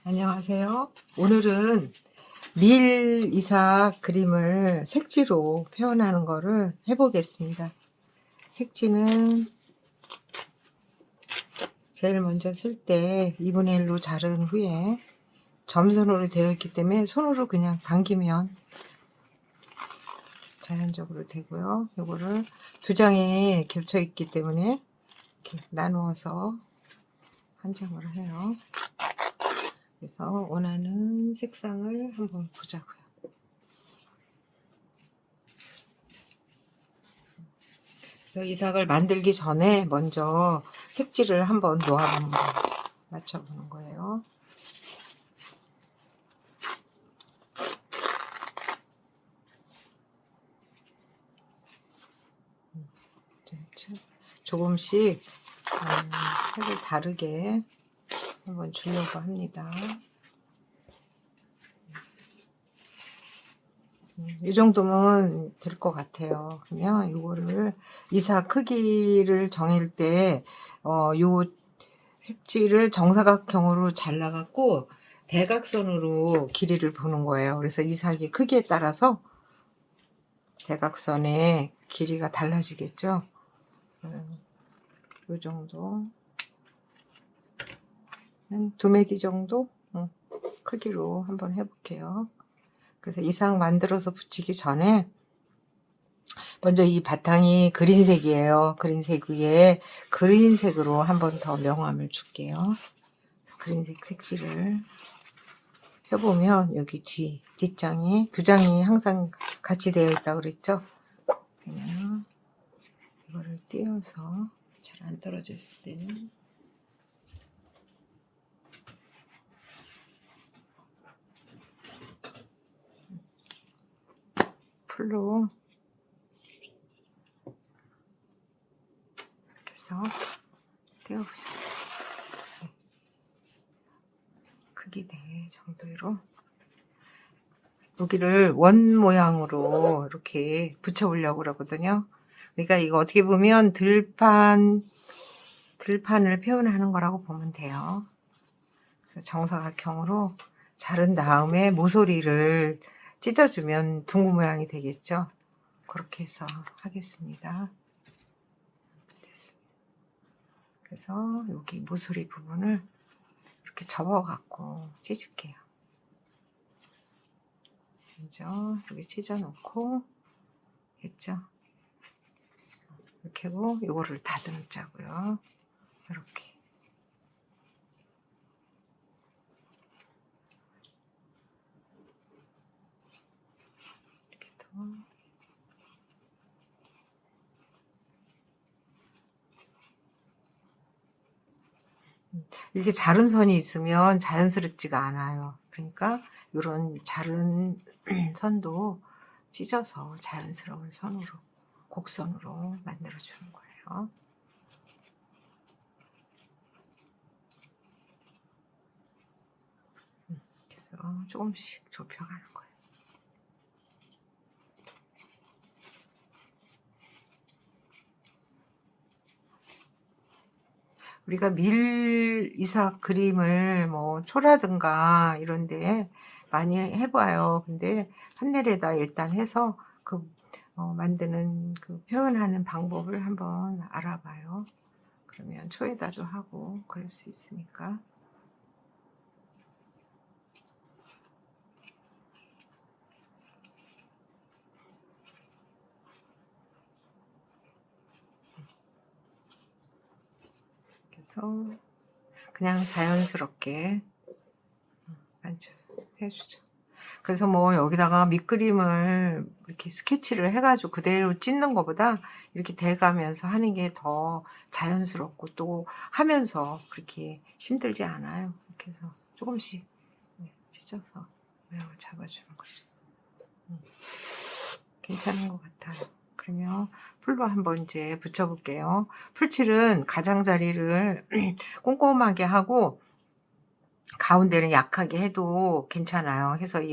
안녕하세요. 오늘은 밀 이삭 그림을 색지로 표현하는 거를 해보겠습니다. 색지는 제일 먼저 쓸 때 2분의 1로 자른 후에 점선으로 되어 있기 때문에 손으로 그냥 당기면 자연적으로 되고요. 이거를 두 장에 겹쳐 있기 때문에 이렇게 나누어서 한 장으로 해요. 그래서 원하는 색상을 한번 보자고요. 그래서 이삭을 만들기 전에 먼저 색지를 한번 놓아보는 거예요. 맞춰보는 거예요. 조금씩 색을 다르게 한번 주려고 합니다. 이 정도면 될 것 같아요. 그러면 이거를 이삭 크기를 정할 때 요 색지를 정사각형으로 잘라갖고 대각선으로 길이를 보는 거예요. 그래서 이삭의 크기에 따라서 대각선의 길이가 달라지겠죠. 요 정도 한 2mm 정도 크기로 한번 해볼게요. 그래서 이삭 만들어서 붙이기 전에 먼저 이 바탕이 그린색이에요. 그린색 위에 그린색으로 한번 더 명암을 줄게요. 그린색 색지를 펴보면 여기 뒷장이 두 장이 항상 같이 되어 있다고 그랬죠. 그냥 이거를 띄어서 잘 안 떨어져 있을 때는 풀로 이렇게 해서 띄워보자. 크기 네 정도로 여기를 원 모양으로 이렇게 붙여보려고 그러거든요. 그러니까 이거 어떻게 보면 들판을 표현하는 거라고 보면 돼요. 그래서 정사각형으로 자른 다음에 모서리를 찢어주면 둥근 모양이 되겠죠. 그렇게 해서 하겠습니다. 됐습니다. 그래서 여기 모서리 부분을 이렇게 접어갖고 찢을게요. 먼저 여기 찢어놓고 했죠. 이렇게 하고 요거를 다듬자고요. 이렇게 이렇게 더 이렇게 자른 선이 있으면 자연스럽지가 않아요. 그러니까 이런 자른 선도 찢어서 자연스러운 선으로 곡선으로 만들어 주는 거예요. 그래서 조금씩 좁혀가는 거예요. 우리가 밀 이삭 그림을 뭐 초라든가 이런데 많이 해봐요. 근데 판넬에다 일단 해서 만드는 표현하는 방법을 한번 알아봐요. 그러면 초에다도 하고 그럴 수 있으니까. 그래서 그냥 자연스럽게 만져서 해주죠. 그래서 뭐 여기다가 밑그림을 이렇게 스케치를 해가지고 그대로 찢는 것보다 이렇게 대가면서 하는 게 더 자연스럽고 또 하면서 그렇게 힘들지 않아요. 이렇게 해서 조금씩 찢어서 모양을 잡아주는 거죠. 괜찮은 것 같아요. 그러면 풀로 한번 이제 붙여볼게요. 풀칠은 가장자리를 꼼꼼하게 하고 가운데는 약하게 해도 괜찮아요. 해서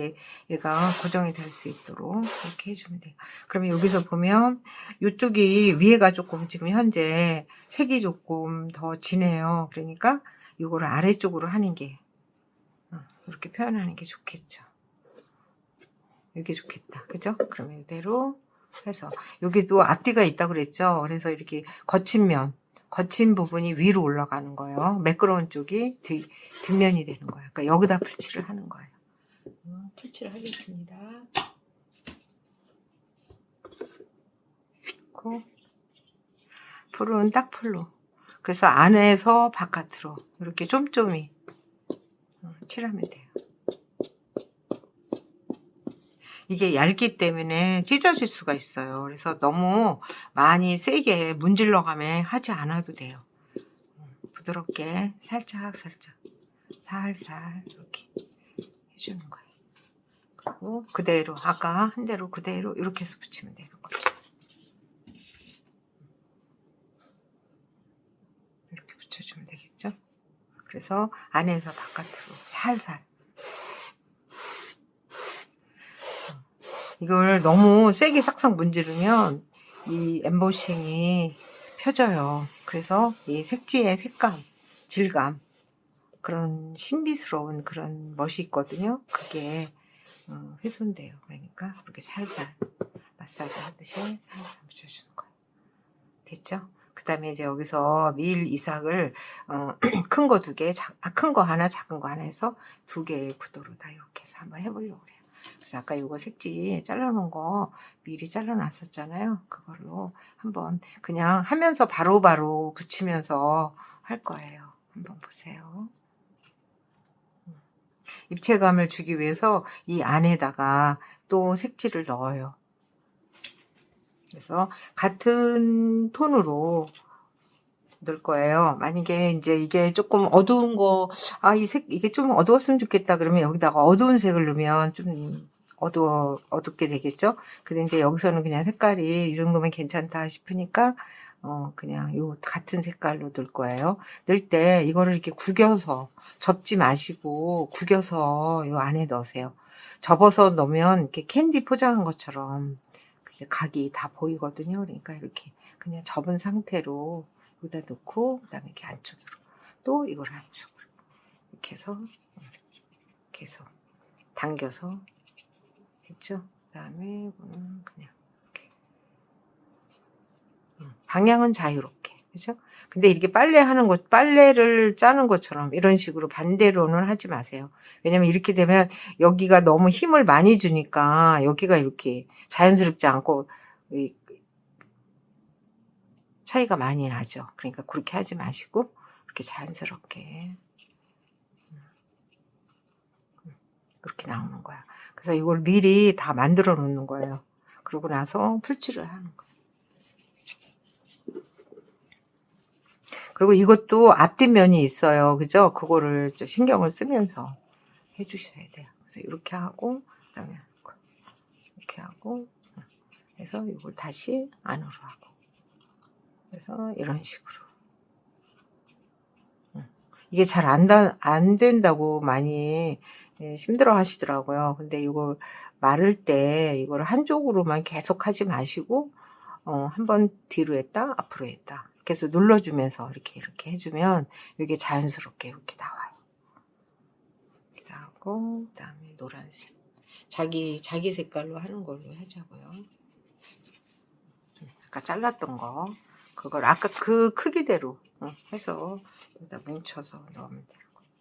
얘가 고정이 될 수 있도록 이렇게 해주면 돼요. 그러면 여기서 보면 이쪽이 위에가 조금 지금 현재 색이 조금 더 진해요. 그러니까 이거를 아래쪽으로 하는 게 이렇게 표현하는 게 좋겠죠. 이게 좋겠다. 그죠? 그러면 이대로 해서 여기도 앞뒤가 있다고 그랬죠. 그래서 이렇게 거친 부분이 위로 올라가는 거예요. 매끄러운 쪽이 뒷면이 되는 거예요. 그러니까 여기다 풀칠을 하는 거예요. 풀칠을 하겠습니다. 풀은 딱 풀로. 그래서 안에서 바깥으로 이렇게 쫌쫌이 칠하면 돼요. 이게 얇기 때문에 찢어질 수가 있어요. 그래서 너무 많이 세게 문질러 가면 하지 않아도 돼요. 부드럽게 살살 이렇게 해주는 거예요. 그리고 그대로 아까 한 대로 그대로 이렇게 해서 붙이면 되는 거죠. 이렇게 붙여주면 되겠죠. 그래서 안에서 바깥으로 살살. 이걸 너무 세게 싹싹 문지르면 이 엠보싱이 펴져요. 그래서 이 색지의 색감, 질감, 그런 신비스러운 그런 멋이 있거든요. 그게 훼손돼요. 그러니까 이렇게 살살 마사지 하듯이 살살 붙여주는 거예요. 됐죠? 그 다음에 이제 여기서 밀 이삭을 큰 거 2개, 큰 거 하나, 작은 거 하나 해서 2개의 구도로 다 이렇게 해서 한번 해보려고 그래요. 그래서 아까 이거 색지 잘라놓은 거 미리 잘라놨었잖아요. 그걸로 한번 그냥 하면서 바로바로 붙이면서 할 거예요. 한번 보세요. 입체감을 주기 위해서 이 안에다가 또 색지를 넣어요. 그래서 같은 톤으로 넣을 거예요. 만약에 이제 이게 조금 어두운 거, 이게 좀 어두웠으면 좋겠다 그러면 여기다가 어두운 색을 넣으면 좀 어둡게 되겠죠? 근데 이제 여기서는 그냥 색깔이 이 정도면 괜찮다 싶으니까, 그냥 요 같은 색깔로 넣을 거예요. 넣을 때 이거를 이렇게 구겨서, 접지 마시고 구겨서 요 안에 넣으세요. 접어서 넣으면 이렇게 캔디 포장한 것처럼 그게 각이 다 보이거든요. 그러니까 이렇게 그냥 접은 상태로 여기다 넣고, 그 다음에 이렇게 안쪽으로 또 이걸 안쪽으로 이렇게 해서 계속 당겨서 됐죠? 그 다음에 이거는 그냥 이렇게 방향은 자유롭게, 그죠? 근데 이렇게 빨래를 짜는 것처럼 이런 식으로 반대로는 하지 마세요. 왜냐면 이렇게 되면 여기가 너무 힘을 많이 주니까 여기가 이렇게 자연스럽지 않고 차이가 많이 나죠. 그러니까 그렇게 하지 마시고 이렇게 자연스럽게 이렇게 나오는 거야. 그래서 이걸 미리 다 만들어 놓는 거예요. 그러고 나서 풀칠을 하는 거예요. 그리고 이것도 앞뒷면이 있어요. 그죠? 그거를 좀 신경을 쓰면서 해주셔야 돼요. 그래서 이렇게 하고, 그 다음에 이렇게 하고, 해서 이걸 다시 안으로 하고. 그래서 이런 식으로. 이게 잘 안 된다고 많이 힘들어 하시더라고요. 근데 이거 마를 때 이걸 한쪽으로만 계속 하지 마시고, 한번 뒤로 했다, 앞으로 했다. 계속 눌러주면서 이렇게 해주면 이게 자연스럽게 이렇게 나와요. 이렇게 하고, 그 다음에 노란색. 자기 색깔로 하는 걸로 하자고요. 아까 잘랐던 거. 그걸 아까 그 크기대로 해서 여기다 뭉쳐서 넣으면 되는 거예요.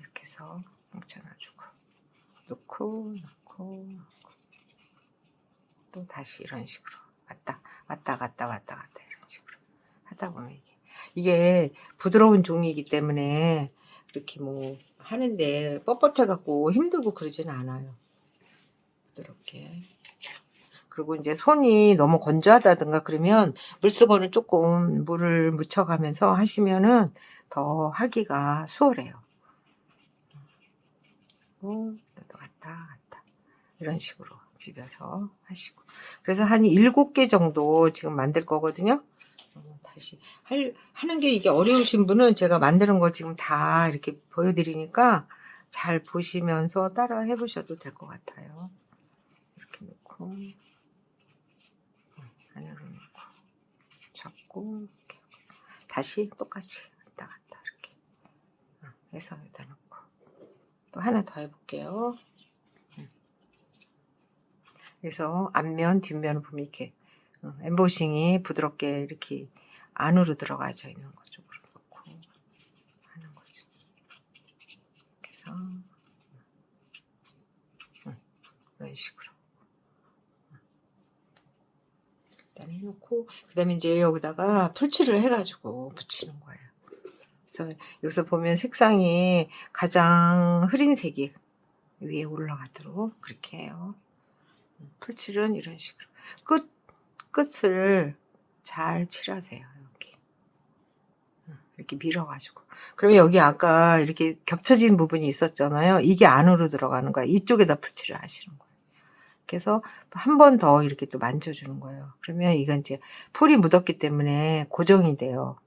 이렇게 해서 뭉쳐놔주고. 넣고. 또 다시 이런 식으로 왔다 갔다 이런 식으로 하다 보면 이게 부드러운 종이기 때문에 이렇게 뭐 하는데 뻣뻣해 갖고 힘들고 그러지는 않아요. 부드럽게. 그리고 이제 손이 너무 건조하다든가 그러면 물수건을 조금 물을 묻혀가면서 하시면은 더 하기가 수월해요. 또 왔다 이런 식으로 비벼서 하시고. 그래서 한 7개 정도 지금 만들 거거든요. 다시 하는 게 이게 어려우신 분은 제가 만드는 거 지금 다 이렇게 보여드리니까 잘 보시면서 따라 해보셔도 될 것 같아요. 이렇게 놓고 안으로 놓고 잡고 이렇게 다시 똑같이 왔다 갔다 이렇게 해서 여기다 놓고 또 하나 더 해볼게요. 그래서 앞면, 뒷면을 보면 이렇게 엠보싱이 부드럽게 이렇게 안으로 들어가져 있는 거 쪽으로 놓고 하는 거죠. 그래서 이런 식으로 일단 해놓고 그 다음에 이제 여기다가 풀칠을 해가지고 붙이는 거예요. 그래서 여기서 보면 색상이 가장 흐린 색이 위에 올라가도록 그렇게 해요. 풀칠은 이런 식으로 끝을 잘 칠하세요. 이렇게 밀어가지고. 그러면 여기 아까 이렇게 겹쳐진 부분이 있었잖아요. 이게 안으로 들어가는 거야. 이쪽에다 풀칠을 하시는 거예요. 그래서 한 번 더 이렇게 또 만져주는 거예요. 그러면 이건 이제 풀이 묻었기 때문에 고정이 돼요.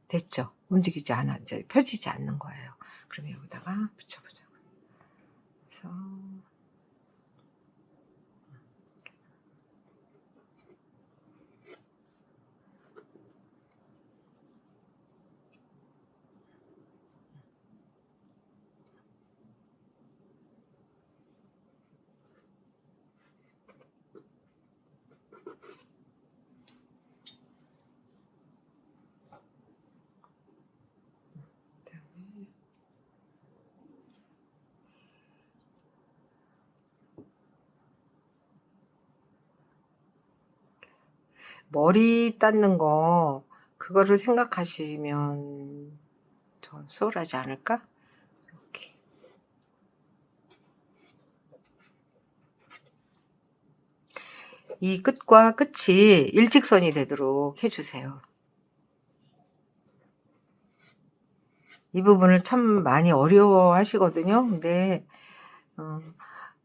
됐죠? 움직이지 않아, 펴지지 않는 거예요. 그러면 여기다가 붙여보자고요. 그래서 머리 닦는 거 그거를 생각하시면 더 수월하지 않을까? 이렇게. 이 끝과 끝이 일직선이 되도록 해주세요. 이 부분을 참 많이 어려워 하시거든요. 근데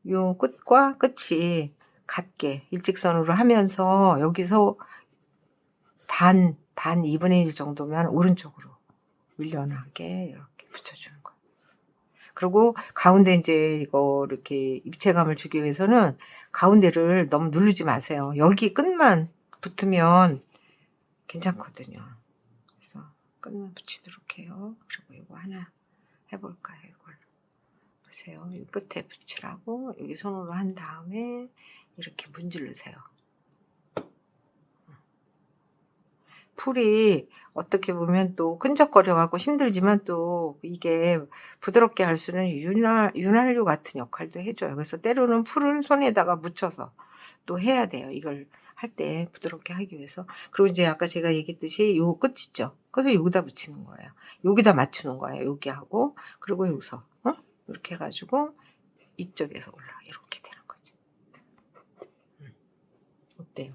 요 끝과 끝이 같게 일직선으로 하면서 여기서 반 2분의 1 정도면 오른쪽으로 밀려나게 이렇게 붙여주는 거예요. 그리고 가운데 이제 이거 이렇게 입체감을 주기 위해서는 가운데를 너무 누르지 마세요. 여기 끝만 붙으면 괜찮거든요. 그래서 끝만 붙이도록 해요. 그리고 이거 하나 해볼까요? 이걸 보세요. 이 끝에 붙이라고 여기 손으로 한 다음에 이렇게 문지르세요. 풀이 어떻게 보면 또 끈적거려 갖고 힘들지만 또 이게 부드럽게 할 수는 윤활유 같은 역할도 해줘요. 그래서 때로는 풀을 손에다가 묻혀서 또 해야 돼요. 이걸 할 때 부드럽게 하기 위해서. 그리고 이제 아까 제가 얘기했듯이 요 끝 있죠. 그래서 여기다 붙이는 거예요. 여기다 맞추는 거예요. 여기 하고 그리고 여기서 이렇게 해가지고 이쪽에서 올라 이렇게 되는 거죠. 어때요?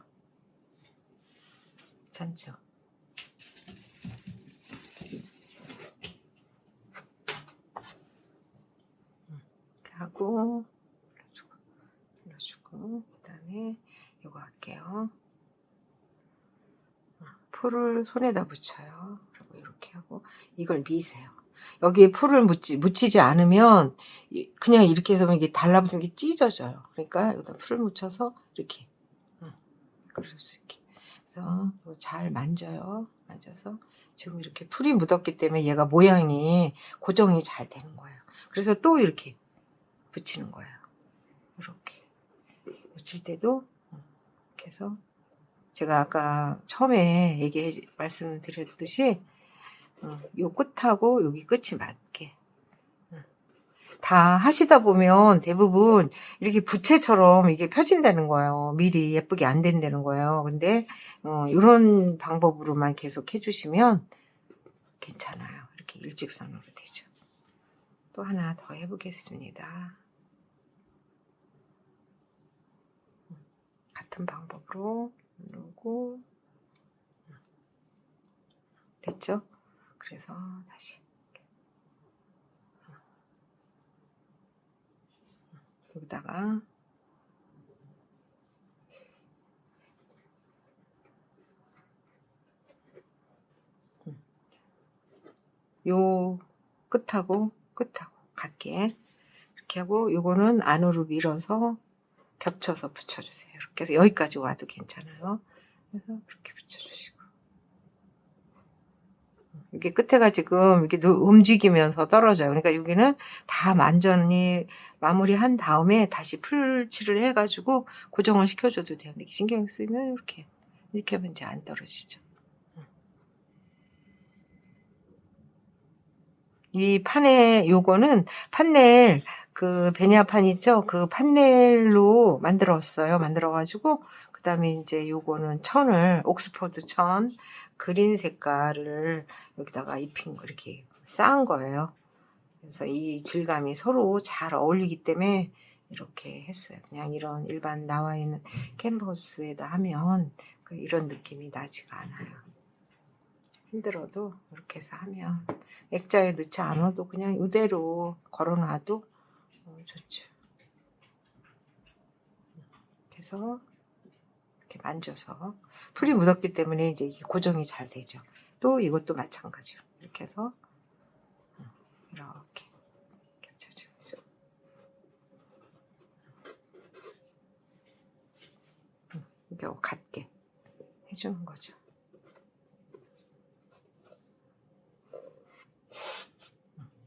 괜찮죠? 하고 눌러주고 그 다음에 이거 할게요. 풀을 손에다 묻혀요. 그리고 이렇게 하고 이걸 미세요. 여기에 풀을 묻히지 않으면 그냥 이렇게 해서 이게 달라붙으면 이게 찢어져요. 그러니까 여기다 풀을 묻혀서 이렇게 그럴 수 있게. 그래서 잘 만져요. 만져서 지금 이렇게 풀이 묻었기 때문에 얘가 모양이 고정이 잘 되는 거예요. 그래서 또 이렇게 붙이는 거예요. 이렇게 붙일 때도 이렇게 해서 제가 아까 처음에 말씀드렸듯이 요 끝하고 여기 끝이 맞게 다 하시다 보면 대부분 이렇게 부채처럼 이게 펴진다는 거예요. 미리 예쁘게 안 된다는 거예요. 근데 이런 방법으로만 계속 해주시면 괜찮아요. 이렇게 일직선으로 되죠. 또 하나 더 해보겠습니다. 같은 방법으로 누르고 됐죠? 그래서 다시 여기다가 요 끝하고 같게 이렇게 하고 요거는 안으로 밀어서 겹쳐서 붙여주세요. 이렇게 해서 여기까지 와도 괜찮아요. 그래서 그렇게 붙여주시고 이게 끝에가 지금 이렇게 움직이면서 떨어져요. 그러니까 여기는 다 완전히 마무리한 다음에 다시 풀칠을 해가지고 고정을 시켜줘도 돼요. 근데 신경 쓰이면 이렇게 하면 이제 안 떨어지죠. 이 판에 요거는 판넬 그 베니아판 있죠? 그 판넬로 만들었어요. 만들어가지고 그 다음에 이제 요거는 천을 옥스포드 천 그린 색깔을 여기다가 입힌 거 이렇게 쌓은 거예요. 그래서 이 질감이 서로 잘 어울리기 때문에 이렇게 했어요. 그냥 이런 일반 나와 있는 캔버스에다 하면 이런 느낌이 나지가 않아요. 힘들어도 이렇게 해서 하면 액자에 넣지 않아도 그냥 이대로 걸어놔도 좋죠. 그래서 이렇게 만져서 풀이 묻었기 때문에 이제 이게 고정이 잘 되죠. 또 이것도 마찬가지로 이렇게 해서 이렇게 겹쳐주죠. 이렇게 같게 해주는 거죠.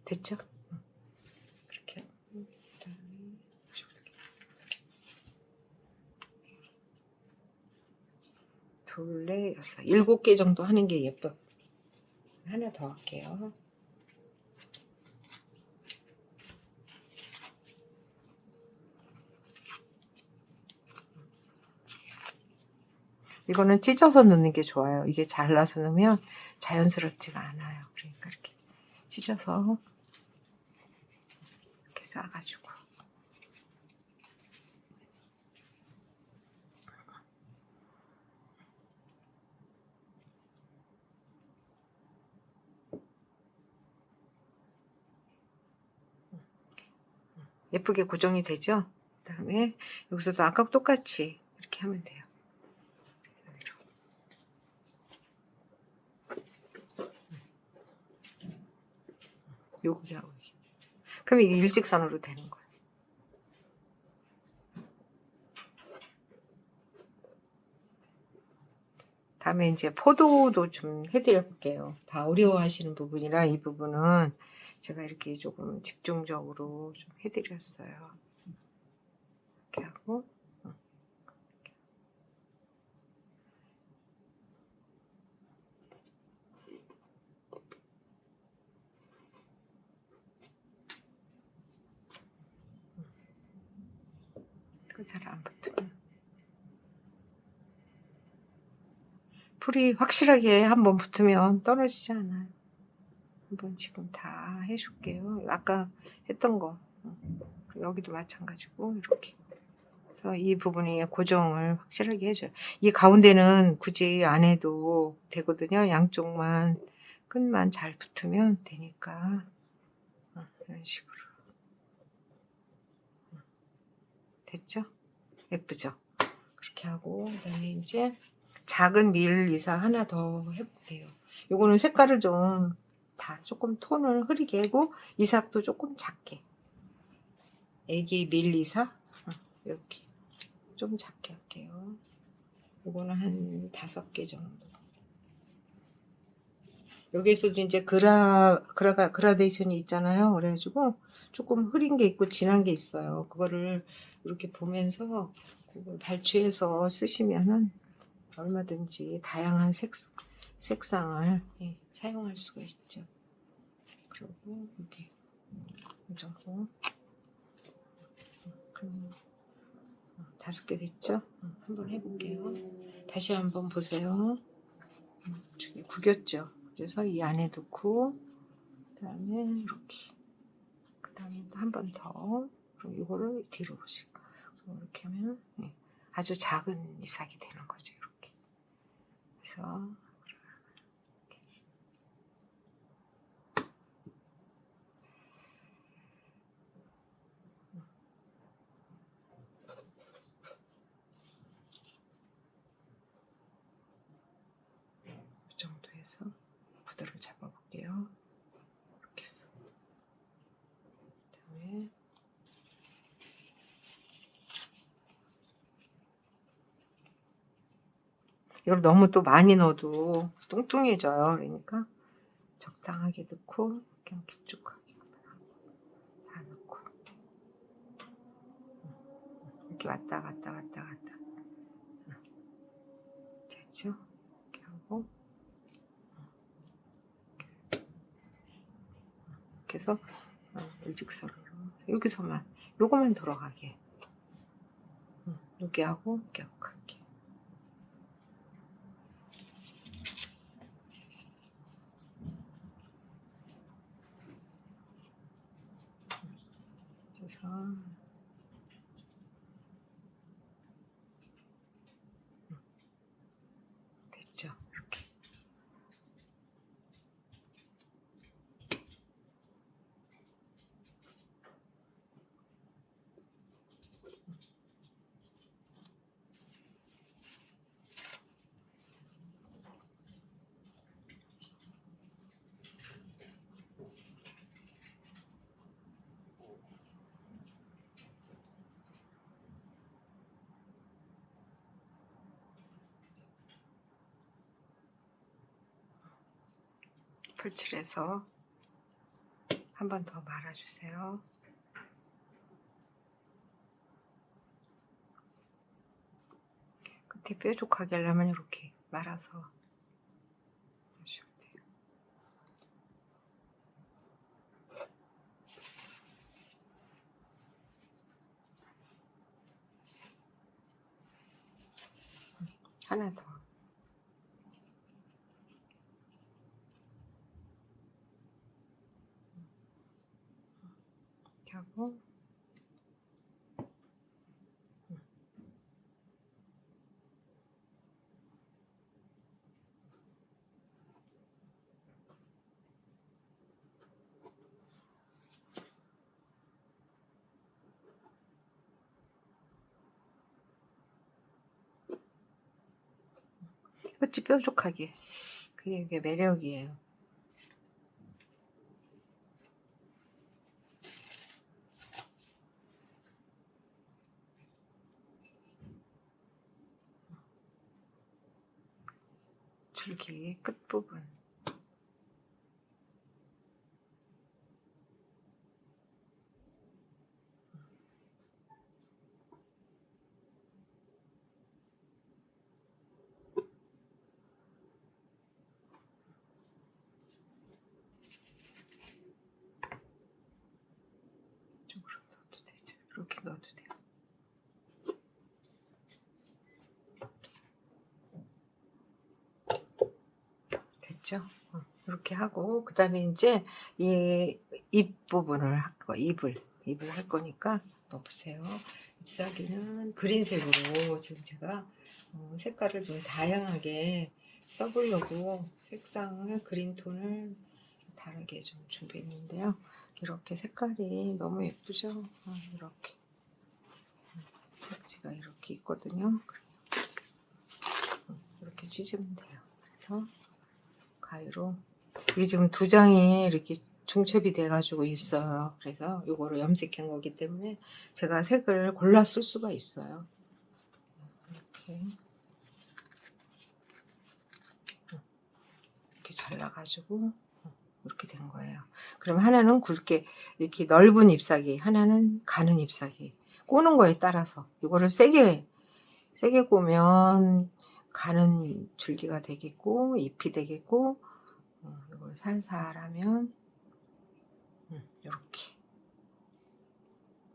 됐죠? 그렇게 둘, 넷, 여섯, 7개 정도 하는 게 예뻐. 하나 더 할게요. 이거는 찢어서 넣는 게 좋아요. 이게 잘라서 넣으면 자연스럽지가 않아요. 그러니까 이렇게 찢어서 이렇게 싸가지고 예쁘게 고정이 되죠? 그 다음에 여기서도 아까 똑같이 이렇게 하면 돼요. 여기하고 그럼 이게 일직선으로 되는 거예요. 다음에 이제 포도도 좀 해드려 볼게요. 다 어려워하시는 부분이라 이 부분은 제가 이렇게 조금 집중적으로 좀 해드렸어요. 이렇게 하고 잘 안 붙으면 풀이 확실하게 한번 붙으면 떨어지지 않아요. 한번 지금 다 해줄게요. 아까 했던 거 여기도 마찬가지고 이렇게 그래서 이 부분이 고정을 확실하게 해줘요. 이 가운데는 굳이 안 해도 되거든요. 양쪽만 끝만 잘 붙으면 되니까 이런 식으로 됐죠? 예쁘죠? 그렇게 하고 그다음에 이제 작은 밀 이사 하나 더 해볼게요. 요거는 색깔을 좀 다 조금 톤을 흐리게 하고 이삭도 조금 작게 애기 밀 이사 이렇게 좀 작게 할게요. 요거는 한 5개 정도. 여기에서도 이제 그라데이션이 있잖아요. 그래가지고 조금 흐린 게 있고 진한 게 있어요. 그거를 이렇게 보면서 그걸 발췌해서 쓰시면은 얼마든지 다양한 색상을 사용할 수가 있죠. 그리고 이렇게 이 정도. 그럼 5개 됐죠? 한번 해볼게요. 다시 한번 보세요. 구겼죠? 그래서 이 안에 넣고 그 다음에 이렇게 그 다음에 또 한 번 더 그럼 이거를 뒤로 보시고 이렇게 하면 아주 작은 이삭이 되는 거죠. 이렇게 그래서 이 정도 해서 구도를 잡아볼게요. 이렇게 해서 그 다음에 이걸 너무 또 많이 넣어도 뚱뚱해져요. 그러니까 적당하게 넣고 그냥 길쭉하게 다 넣고 이렇게 왔다 갔다 왔다 갔다 됐죠? 이렇게 하고 이렇게 해서 일직선으로 여기서만 요거만 돌아가게 여기 하고 이렇게 하고 갈게. 그래서 됐죠? 이렇게 풀칠해서 한 번 더 말아주세요. 끝에 뾰족하게 하려면 이렇게 말아서 해주시면 돼요. 하나 더. 이렇게 하고 끝이 뾰족하게 그게 이게 매력이에요. 줄기 끝부분 쪽으로 넣어도 되죠. 이렇게 넣어도 돼요. 됐죠? 이렇게 하고 그 다음에 이제 이 입 부분을 할 거, 입을 할 거니까 넣어보세요. 잎사귀는 그린색으로 지금 제가 색깔을 좀 다양하게 써보려고 색상을 그린톤을 다르게 좀 준비했는데요. 이렇게 색깔이 너무 예쁘죠? 이렇게 색지가 이렇게 있거든요. 이렇게 찢으면 돼요. 그래서 가위로 이게 지금 두 장이 이렇게 중첩이 돼 가지고 있어요. 그래서 이거를 염색한 거기 때문에 제가 색을 골라 쓸 수가 있어요. 이렇게 잘라 가지고 이렇게 된 거예요. 그럼 하나는 굵게 이렇게 넓은 잎사귀, 하나는 가는 잎사귀. 꼬는 거에 따라서 이거를 세게 꼬면 가는 줄기가 되겠고 잎이 되겠고 이걸 살살 하면 이렇게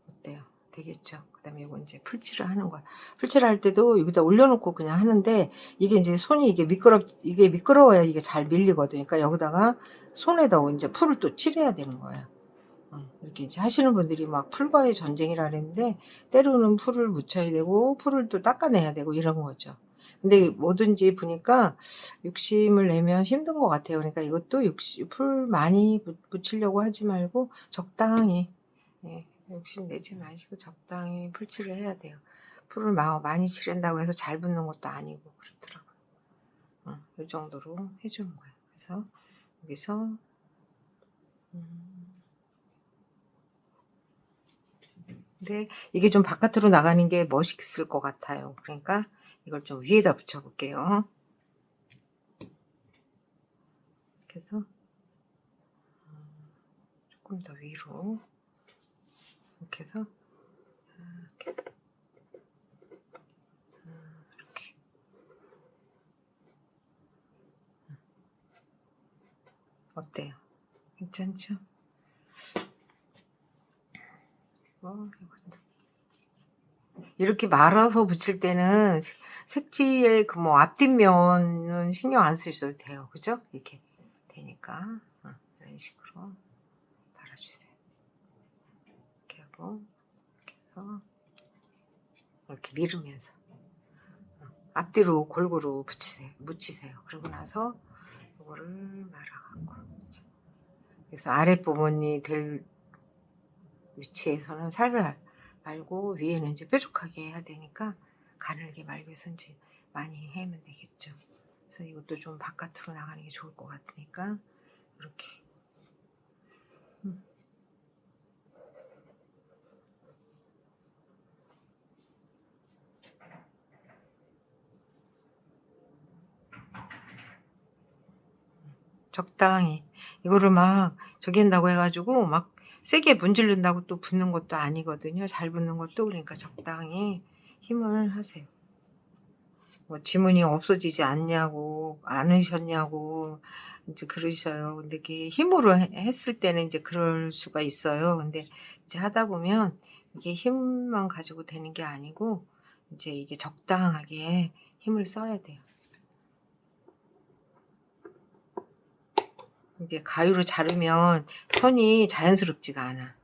어때요? 되겠죠? 그 다음에 이거 이제 풀칠을 하는 거야. 풀칠을 할 때도 여기다 올려놓고 그냥 하는데 이게 이제 손이 이게 미끄러워야 이게 잘 밀리거든요. 그러니까 여기다가 손에다 이제 풀을 또 칠해야 되는 거예요. 이렇게 이제 하시는 분들이 막 풀과의 전쟁이라 그랬는데 때로는 풀을 묻혀야 되고 풀을 또 닦아내야 되고 이런 거죠. 근데 뭐든지 보니까 욕심을 내면 힘든 것 같아요. 그러니까 이것도 풀 많이 묻히려고 하지 말고 적당히 욕심 내지 마시고 적당히 풀칠을 해야 돼요. 풀을 많이 칠한다고 해서 잘 붙는 것도 아니고 그렇더라고요. 이 정도로 해주는 거예요. 그래서 여기서 근데 이게 좀 바깥으로 나가는 게 멋있을 것 같아요. 그러니까 이걸 좀 위에다 붙여 볼게요. 그래서 조금 더 위로 이렇게 해서 이렇게, 이렇게. 어때요? 괜찮죠? 이렇게 말아서 붙일 때는 색지의 그 뭐 앞뒷면은 신경 안 쓰셔도 돼요. 그죠? 이렇게 되니까 이런 식으로 발라주세요. 이렇게 하고 이렇게 해서 이렇게 밀으면서 앞뒤로 골고루 묻히세요. 그러고 나서 이거를 말아갖고 그래서 아랫부분이 될 위치에서는 살살 말고 위에는 이제 뾰족하게 해야 되니까 가늘게 말고 해서 이제 많이 해면 되겠죠. 그래서 이것도 좀 바깥으로 나가는 게 좋을 것 같으니까 이렇게 적당히 이거를 막 저기 한다고 해가지고 막 세게 문지른다고 또 붙는 것도 아니거든요. 잘 붙는 것도. 그러니까 적당히 힘을 하세요. 뭐 지문이 없어지지 않냐고 않으셨냐고 이제 그러셔요. 근데 이게 힘으로 했을 때는 이제 그럴 수가 있어요. 근데 이제 하다 보면 이게 힘만 가지고 되는 게 아니고 이제 이게 적당하게 힘을 써야 돼요. 이제 가위로 자르면 손이 자연스럽지가 않아.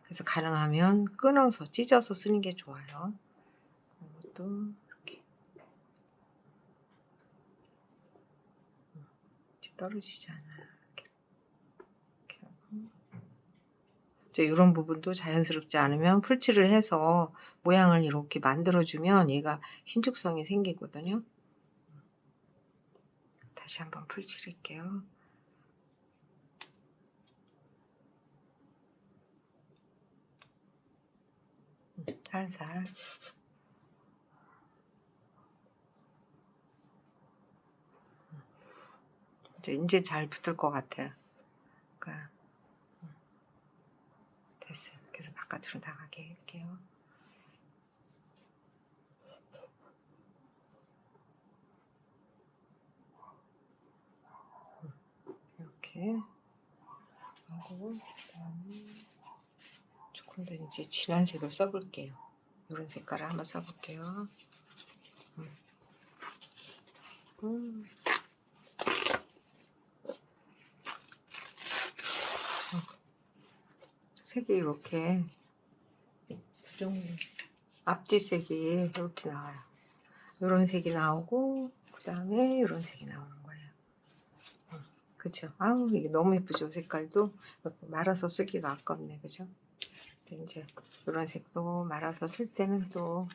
그래서 가능하면 끊어서 찢어서 쓰는 게 좋아요. 이것도 이렇게 떨어지잖아. 이렇게 하고 이런 부분도 자연스럽지 않으면 풀칠을 해서 모양을 이렇게 만들어주면 얘가 신축성이 생기거든요. 다시 한번 풀칠할게요. 살살. 이제 잘 붙을 것 같아요. 그러니까 됐어요. 그래서 바깥으로 나가게 할게요. 이렇게 하고 그다음에 조금 더 이제 진한 색을 써볼게요. 이런 색깔을 한번 써볼게요. 색이 이렇게 좀 앞뒤색이 이렇게 나와요. 이런 색이 나오고 그 다음에 이런 색이 나오는 거예요. 그쵸? 아우 이게 너무 예쁘죠? 색깔도 말아서 쓰기가 아깝네. 그죠? 이제 이런 색도 말아서 쓸 때는 또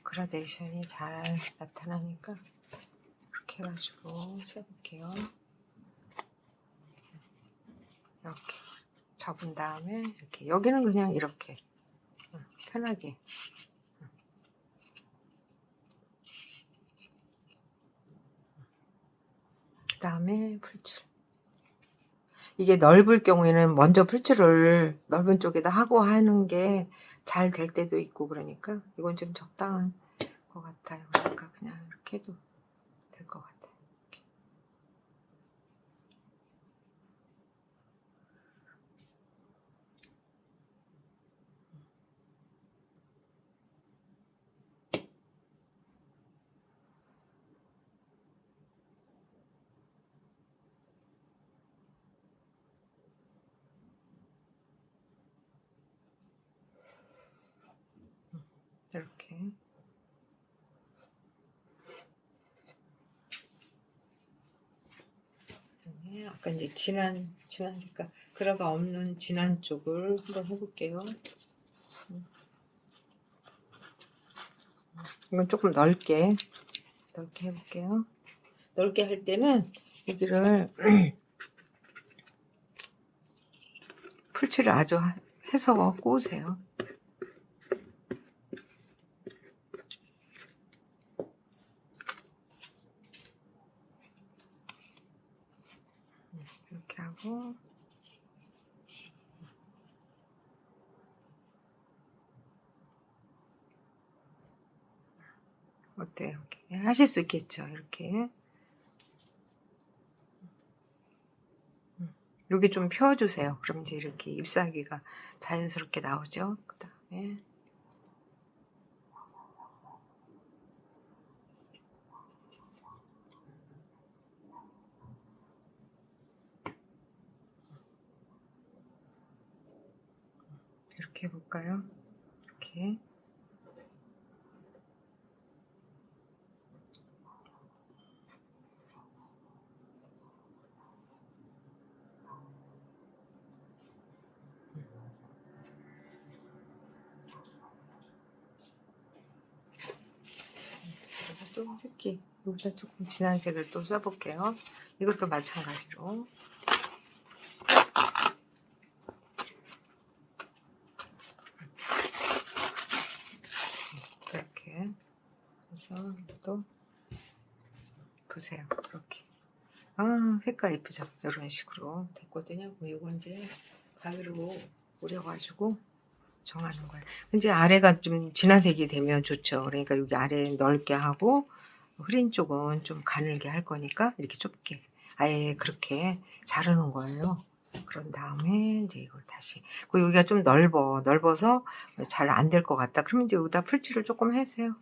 그라데이션이 잘 나타나니까 이렇게 해가지고 써볼게요. 이렇게 접은 다음에 이렇게 여기는 그냥 이렇게 편하게 그 다음에 풀칠. 이게 넓을 경우에는 먼저 풀칠을 넓은 쪽에다 하고 하는 게 잘 될 때도 있고 그러니까 이건 좀 적당한 것 같아요. 그러니까 그냥 이렇게 해도 될 것 같아요. 이렇게 아까 이제 진한 색깔 그라가 없는 진한 쪽을 한번 해볼게요. 이건 조금 넓게 해볼게요. 넓게 할 때는 여기를 풀칠을 아주 해서 꼬으세요. 이렇게 하고 어때요? 이렇게 하실 수 있겠죠? 이렇게. 여기 좀 펴주세요. 그럼 이제 이렇게 잎사귀가 자연스럽게 나오죠. 그 다음에 이렇게 해볼까요? 이렇게. 또 새끼 여기다 조금 진한 색을 또 써볼게요. 이것도 마찬가지로 이렇게 해서 또 보세요. 이렇게 색깔 예쁘죠? 이런 식으로 됐거든요. 뭐 이건 이제 가위로 오려가지고 정하는 거예요. 이제 아래가 좀 진한색이 되면 좋죠. 그러니까 여기 아래 넓게 하고 흐린 쪽은 좀 가늘게 할 거니까 이렇게 좁게 아예 그렇게 자르는 거예요. 그런 다음에 이제 이걸 다시 여기가 좀 넓어서 잘 안 될 것 같다. 그러면 이제 여기다 풀칠을 조금 해세요.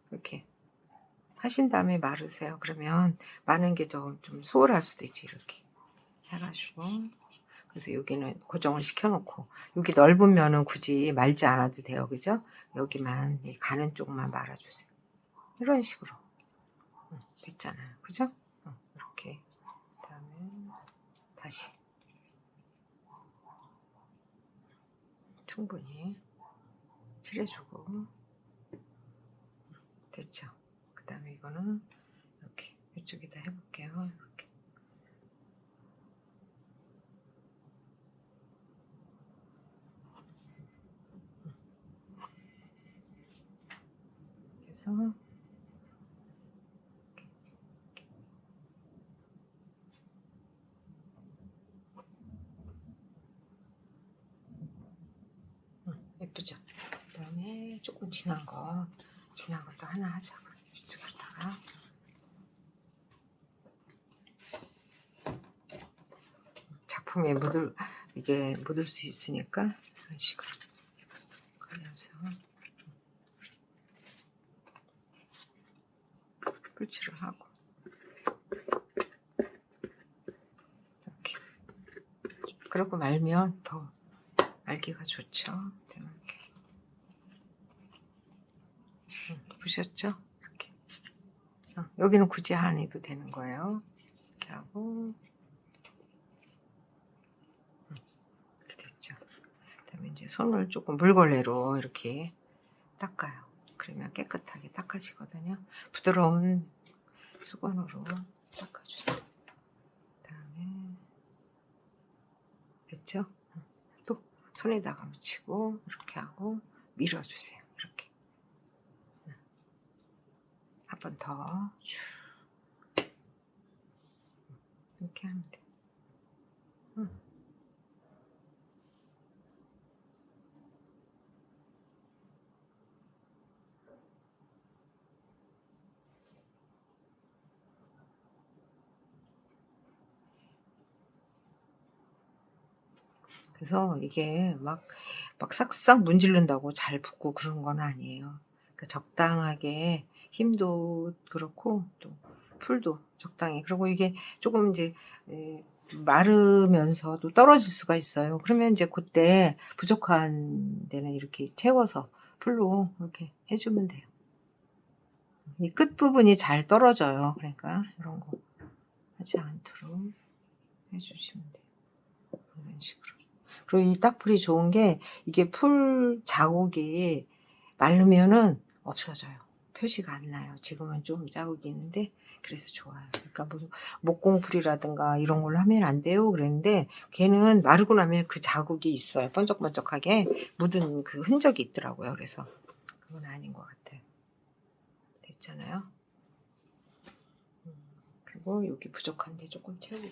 이렇게 하신 다음에 마르세요. 그러면 마는 게 좀 수월할 수도 있지. 이렇게 해가지고 그래서 여기는 고정을 시켜놓고 여기 넓은 면은 굳이 말지 않아도 돼요. 그죠? 여기만 이 가는 쪽만 말아주세요. 이런 식으로 됐잖아요. 그죠? 이렇게 그다음에 다시 충분히 칠해주고 됐죠? 그 다음에 이거는 이렇게 이쪽에다 해볼게요. 이렇게 그래서 예쁘죠? 그 다음에 조금 진한 것도 하나 하자고 이쪽 갖다가 작품에 이게 묻을 수 있으니까 이런 식으로 그래서 풀칠을 하고 이렇게 그러고 말면 더 알기가 좋죠. 이렇게 보셨죠? 이렇게 여기는 굳이 안 해도 되는 거예요. 이렇게 하고 이렇게 됐죠. 그다음에 이제 손을 조금 물걸레로 이렇게 닦아요. 그러면 깨끗하게 닦아지거든요. 부드러운 수건으로 닦아주세요. 그다음에 됐죠? 또 손에다가 묻히고 이렇게 하고 밀어주세요. 이렇게 한 번 더 쭉 이렇게 하면 돼. 그래서 이게 막 싹싹 문지른다고 잘 붙고 그런 건 아니에요. 그러니까 적당하게 힘도 그렇고 또 풀도 적당히. 그리고 이게 조금 이제 마르면서도 떨어질 수가 있어요. 그러면 이제 그때 부족한 데는 이렇게 채워서 풀로 이렇게 해주면 돼요. 이 끝부분이 잘 떨어져요. 그러니까 이런 거 하지 않도록 해주시면 돼요. 이런 식으로. 그리고 이 딱풀이 좋은 게 이게 풀 자국이 마르면은 없어져요. 표시가 안 나요. 지금은 좀 자국이 있는데 그래서 좋아요. 그러니까 무슨 목공풀이라든가 이런 걸로 하면 안 돼요 그랬는데 걔는 마르고 나면 그 자국이 있어요. 번쩍번쩍하게 묻은 그 흔적이 있더라고요. 그래서 그건 아닌 것 같아요. 됐잖아요. 그리고 여기 부족한데 조금 채우고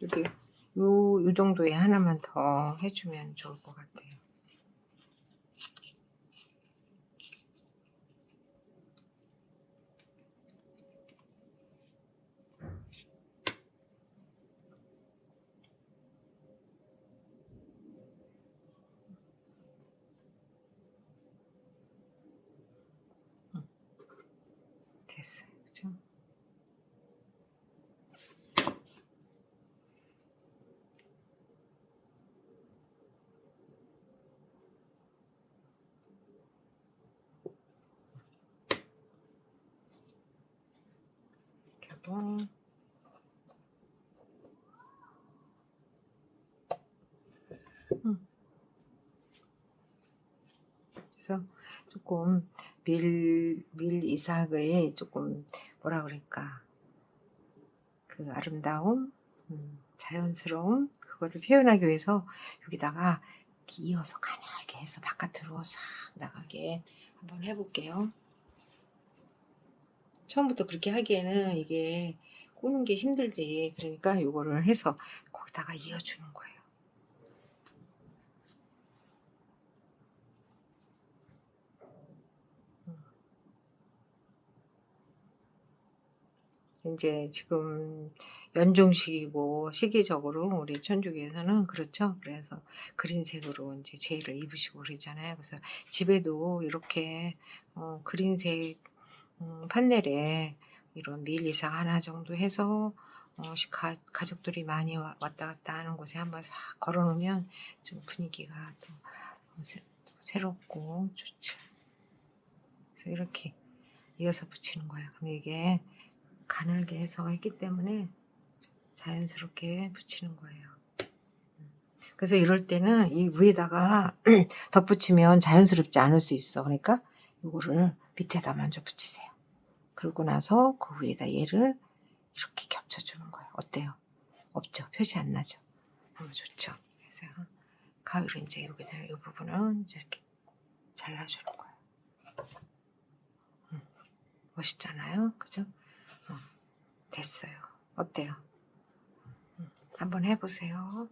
여기 요 정도에 하나만 더 해주면 좋을 것 같아요. 됐어요. 그죠? 이렇게 하고 그래서 조금 밀 이삭의 조금 뭐라 그럴까 그 아름다움, 자연스러움 그거를 표현하기 위해서 여기다가 이렇게 이어서 가늘게 해서 바깥으로 싹 나가게 한번 해볼게요. 처음부터 그렇게 하기에는 이게 꼬는 게 힘들지. 그러니까 이거를 해서 거기다가 이어주는 거예요. 이제 지금 연중식이고 시기적으로 우리 천주교에서는 그렇죠. 그래서 그린색으로 이제 제의를 입으시고 그러잖아요. 그래서 집에도 이렇게 그린색 판넬에 이런 밀 이상 하나 정도 해서 가족들이 많이 왔다 갔다 하는 곳에 한번 싹 걸어 놓으면 좀 분위기가 또 새롭고 좋죠. 그래서 이렇게 이어서 붙이는 거예요. 그럼 이게 가늘게 해서 했기 때문에 자연스럽게 붙이는 거예요. 그래서 이럴 때는 이 위에다가 덧붙이면 자연스럽지 않을 수 있어. 그러니까 이거를 밑에다 먼저 붙이세요. 그러고 나서 그 위에다 얘를 이렇게 겹쳐주는 거예요. 어때요? 없죠? 표시 안 나죠? 너무 좋죠? 그래서 가위로 이제 여기 이 부분은 이렇게 잘라주는 거예요. 멋있잖아요? 그죠? 됐어요. 어때요? 한번 해보세요.